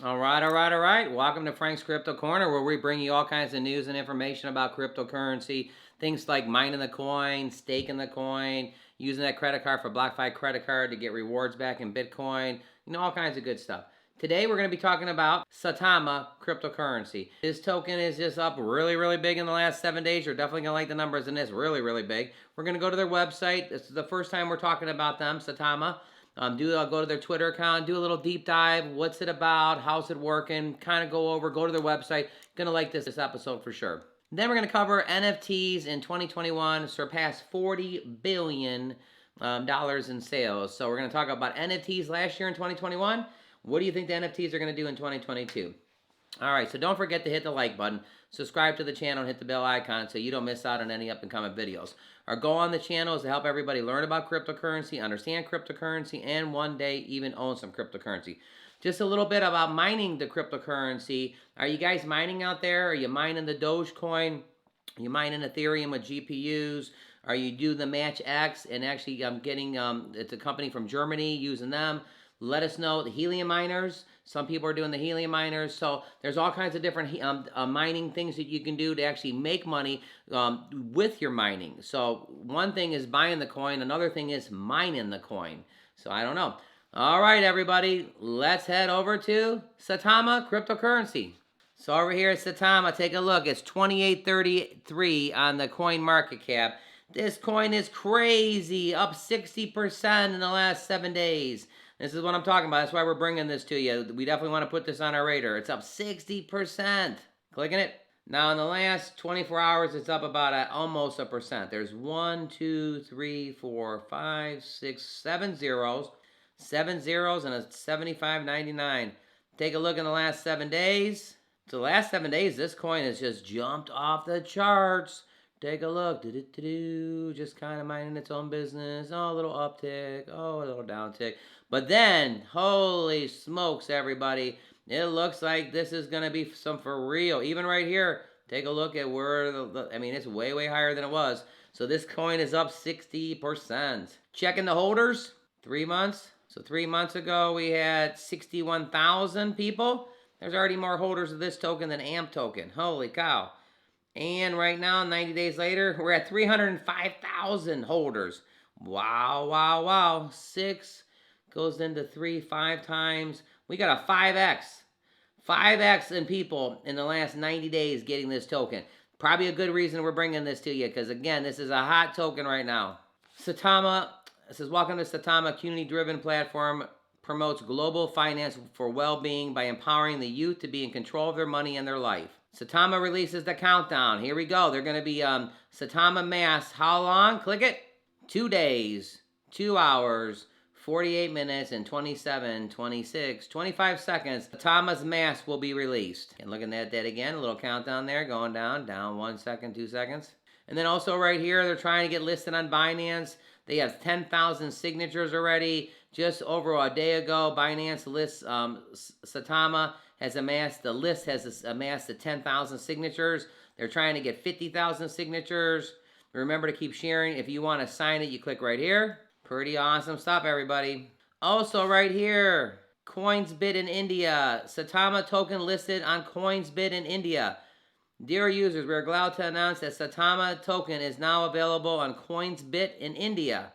All right, all right, all right. Welcome to Frank's Crypto Corner, where we bring you all kinds of news and information about cryptocurrency. Things like mining the coin, staking the coin, using that credit card for BlockFi credit card to get rewards back in Bitcoin, all kinds of good stuff. Today, we're going to be talking about SAITAMA cryptocurrency. This token is just up really, really big in the last 7 days. You're definitely going to like the numbers in this, really, really big. We're going to go to their website. This is the first time we're talking about them, SAITAMA. Go to their Twitter account, do a little deep dive. What's it about? How's it working? Kind of go to their website. Gonna like this episode for sure. Then we're gonna cover NFTs in 2021 surpassed $40 billion in sales. So we're gonna talk about NFTs last year in 2021. What do you think the NFTs are gonna do in 2022? All right, so don't forget to hit the like button, subscribe to the channel, and hit the bell icon so you don't miss out on any up and coming videos. Our goal on the channel is to help everybody learn about cryptocurrency, understand cryptocurrency, and one day even own some cryptocurrency. Just a little bit about mining the cryptocurrency. Are you guys mining out there? Are you mining the Dogecoin? Are you mining Ethereum with GPUs? Are you do the Match X? And actually, I'm getting, it's a company from Germany using them. Let us know. The helium miners, some people are doing the helium miners. So there's all kinds of different mining things that you can do to actually make money with your mining. So one thing is buying the coin. Another thing is mining the coin. So I don't know. All right, everybody, let's head over to SAITAMA cryptocurrency. So over here at SAITAMA, take a look. It's 28.33 on the coin market cap. This coin is crazy, up 60% in the last 7 days. This is what I'm talking about. That's why we're bringing this to you. We definitely want to put this on our radar. It's up 60%. Clicking it. Now, in the last 24 hours, it's up about almost a percent. There's 1, 2, 3, 4, 5, 6, 7 zeros. 7 zeros and a 75.99. Take a look in the last 7 days. So the last 7 days, this coin has just jumped off the charts. Take a look. Just kind of minding its own business. Oh, a little uptick. Oh, a little downtick. But then, holy smokes, everybody. It looks like this is going to be some for real. Even right here, take a look at where, it's way, way higher than it was. So this coin is up 60%. Checking the holders, 3 months. So 3 months ago, we had 61,000 people. There's already more holders of this token than AMP token. Holy cow. And right now, 90 days later, we're at 305,000 holders. Wow, wow, wow. 6 goes into 3, 5 times. We got a 5x. 5x in people in the last 90 days getting this token. Probably a good reason we're bringing this to you, because again, this is a hot token right now. SAITAMA, it says, welcome to SAITAMA, community-driven platform, promotes global finance for well-being by empowering the youth to be in control of their money and their life. SAITAMA releases the countdown. Here we go. They're going to be SAITAMA mass. How long? Click it. 2 days, 2 hours, 48 minutes, and 27, 26, 25 seconds. SAITAMA's mass will be released. And looking at that again, a little countdown there, going down 1 second, 2 seconds. And then also right here, they're trying to get listed on Binance. They have 10,000 signatures already. Just over a day ago, Binance lists SAITAMA has amassed, the list has amassed the 10,000 signatures. They're trying to get 50,000 signatures. Remember to keep sharing. If you want to sign it, you click right here. Pretty awesome stuff, everybody. Also right here, CoinsBit in India. SAITAMA token listed on CoinsBit in India. Dear users, we're glad to announce that SAITAMA token is now available on CoinsBit in India.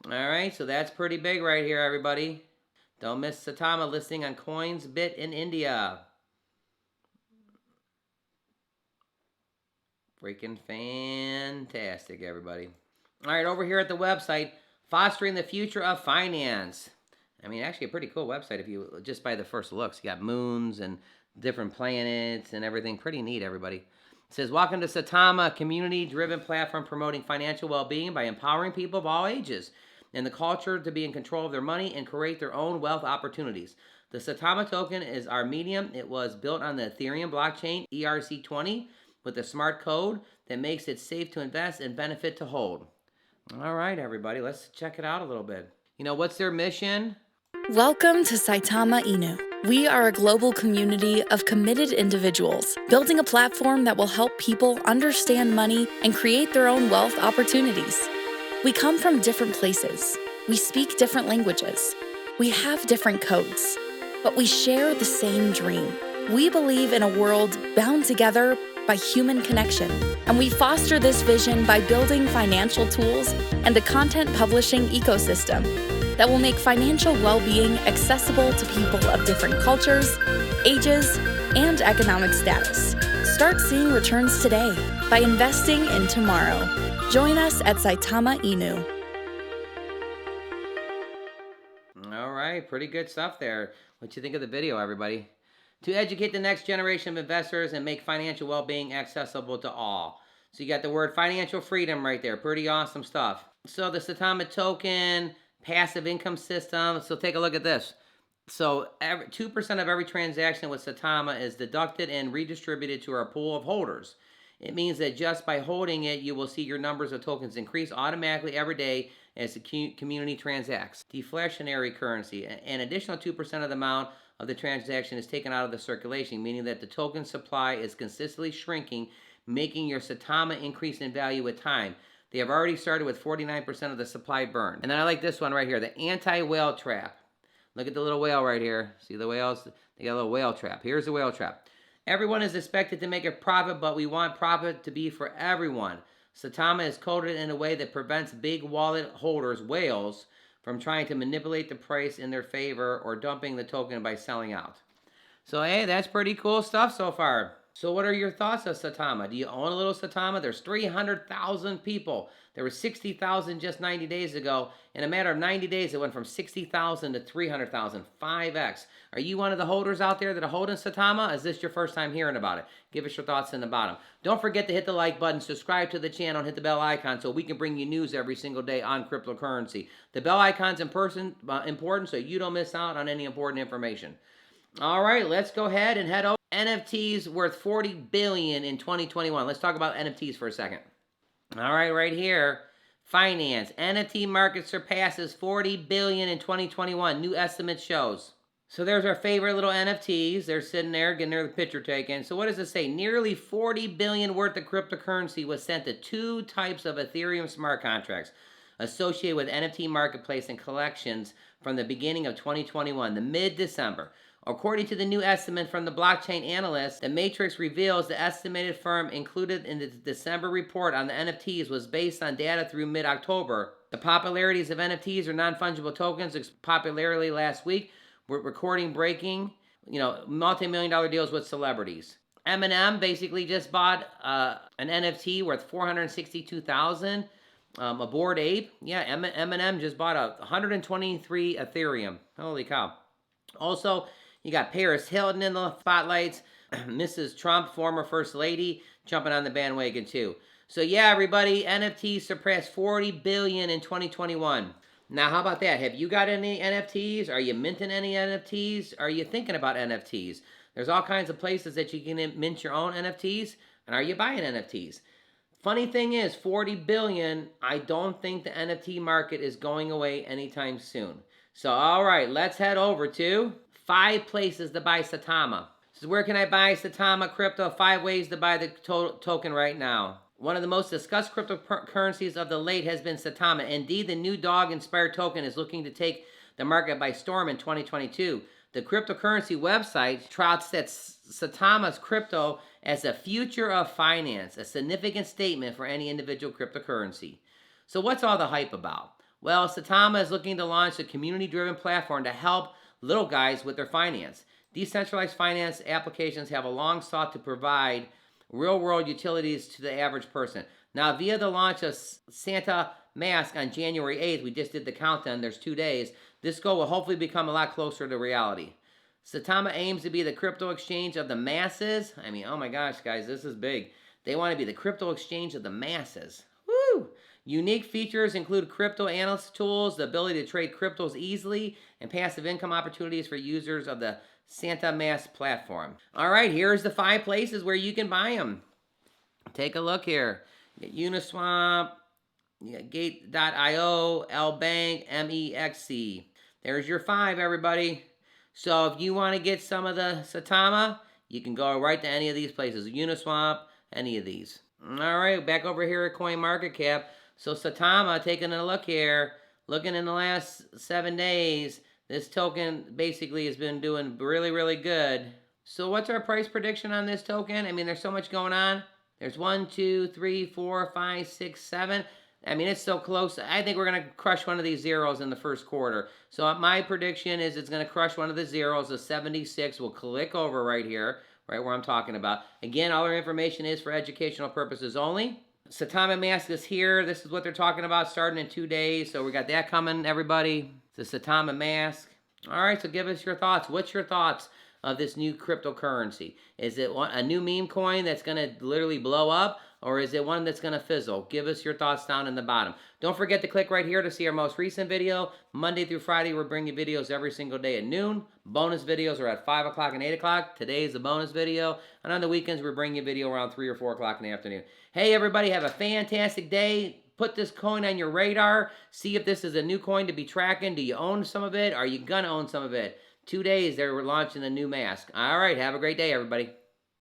All right, so that's pretty big right here, everybody. Don't miss SAITAMA listing on CoinsBit in India. Freaking fantastic, everybody. All right, over here at the website, Fostering the Future of Finance. Actually a pretty cool website if you just by the first looks. You got moons and different planets and everything. Pretty neat, everybody. It says, welcome to SAITAMA, a community-driven platform promoting financial well-being by empowering people of all ages and the culture to be in control of their money and create their own wealth opportunities. The SAITAMA token is our medium. It was built on the Ethereum blockchain, ERC20, with a smart code that makes it safe to invest and benefit to hold. All right, everybody, let's check it out a little bit. What's their mission? Welcome to SAITAMA Inu. We are a global community of committed individuals, building a platform that will help people understand money and create their own wealth opportunities. We come from different places. We speak different languages. We have different codes. but we share the same dream. We believe in a world bound together by human connection, and we foster this vision by building financial tools and a content publishing ecosystem that will make financial well-being accessible to people of different cultures, ages, and economic status. Start seeing returns today by investing in tomorrow. Join us at Saitama Inu. All right, pretty good stuff there. What you think of the video, everybody? To educate the next generation of investors and make financial well-being accessible to all. So you got the word financial freedom right there. Pretty awesome stuff. So the Saitama token, passive income system. So take a look at this. So 2% of every transaction with Saitama is deducted and redistributed to our pool of holders. It means that just by holding it, you will see your numbers of tokens increase automatically every day as the community transacts. Deflationary currency. An additional 2% of the amount of the transaction is taken out of the circulation, meaning that the token supply is consistently shrinking, making your Saitama increase in value with time. They have already started with 49% of the supply burned. And then I like this one right here, the anti-whale trap. Look at the little whale right here. See the whales? They got a little whale trap. Here's the whale trap. Everyone is expected to make a profit, but we want profit to be for everyone. Saitama is coded in a way that prevents big wallet holders, whales, from trying to manipulate the price in their favor or dumping the token by selling out. So, hey, that's pretty cool stuff so far. So what are your thoughts of Saitama? Do you own a little Saitama? There's 300,000 people. There were 60,000 just 90 days ago. In a matter of 90 days, it went from 60,000 to 300,000, 5x. Are you one of the holders out there that are holding Saitama? Is this your first time hearing about it? Give us your thoughts in the bottom. Don't forget to hit the like button, subscribe to the channel, and hit the bell icon so we can bring you news every single day on cryptocurrency. The bell icon's important so you don't miss out on any important information. All right, let's go ahead and head over. NFTs worth 40 billion in 2021. Let's talk about NFTs for a second. All right, right here, finance. NFT market surpasses 40 billion in 2021. New estimate shows. So there's our favorite little NFTs. They're sitting there getting their picture taken. So what does it say? Nearly 40 billion worth of cryptocurrency was sent to 2 types of Ethereum smart contracts associated with NFT marketplace and collections from the beginning of 2021, the mid-December. According to the new estimate from the blockchain analyst, the matrix reveals the estimated firm included in the December report on the NFTs was based on data through mid-October. The popularities of NFTs or non-fungible tokens popularity last week were recording breaking, multi-million-dollar deals with celebrities. Eminem basically just bought an NFT worth $462,000. A Bored Ape. Yeah, Eminem just bought 123 Ethereum. Holy cow. Also, you got Paris Hilton in the spotlights. Mrs. Trump, former First Lady, jumping on the bandwagon too. So yeah, everybody, NFTs surpassed 40 billion in 2021. Now, how about that? Have you got any NFTs? Are you minting any NFTs? Are you thinking about NFTs? There's all kinds of places that you can mint your own NFTs. And are you buying NFTs? Funny thing is, 40 billion, I don't think the NFT market is going away anytime soon. So, all right, let's head over to 5 places to buy Saitama. This is where can I buy Saitama crypto? 5 ways to buy the token right now. One of the most discussed cryptocurrencies of the late has been Saitama. Indeed, the new dog-inspired token is looking to take the market by storm in 2022. The cryptocurrency website touts that Saitama's crypto as the future of finance, a significant statement for any individual cryptocurrency. So what's all the hype about? Well, Saitama is looking to launch a community-driven platform to help little guys with their finance. Decentralized finance applications have long sought to provide real-world utilities to the average person. Now, via the launch of Santa Mask on January 8th, we just did the countdown, there's 2 days, this goal will hopefully become a lot closer to reality. Saitama aims to be the crypto exchange of the masses. I mean, oh my gosh, guys, this is big. They want to be the crypto exchange of the masses. Woo! Unique features include crypto analyst tools, the ability to trade cryptos easily, and passive income opportunities for users of the Santa Mask platform. All right, here's the 5 places where you can buy them. Take a look here. Uniswap, Gate.io, LBank, MEXC. There's your 5, everybody. So if you want to get some of the Saitama, you can go right to any of these places. Uniswap, any of these. All right, back over here at CoinMarketCap. So Saitama, taking a look here, looking in the last 7 days, This token basically has been doing really, really good. So what's our price prediction on this token? I mean, there's so much going on. There's 1, 2, 3, 4, 5, 6, 7. I mean, it's so close. I think we're going to crush one of these zeros in the first quarter. So my prediction is it's going to crush one of the zeros. The 76 will click over right here, right where I'm talking about. Again, all our information is for educational purposes only. Saitama Mask is here. This is what they're talking about starting in 2 days. So we got that coming, everybody. It's the Saitama Mask. All right, so give us your thoughts. What's your thoughts of this new cryptocurrency? Is it a new meme coin that's going to literally blow up? Or is it one that's going to fizzle? Give us your thoughts down in the bottom. Don't forget to click right here to see our most recent video. Monday through Friday, we're bringing videos every single day at noon. Bonus videos are at 5 o'clock and 8 o'clock. Today is a bonus video. And on the weekends, we're bringing a video around 3 or 4 o'clock in the afternoon. Hey, everybody, have a fantastic day. Put this coin on your radar. See if this is a new coin to be tracking. Do you own some of it? Are you going to own some of it? 2 days, they're launching the new mask. All right, have a great day, everybody.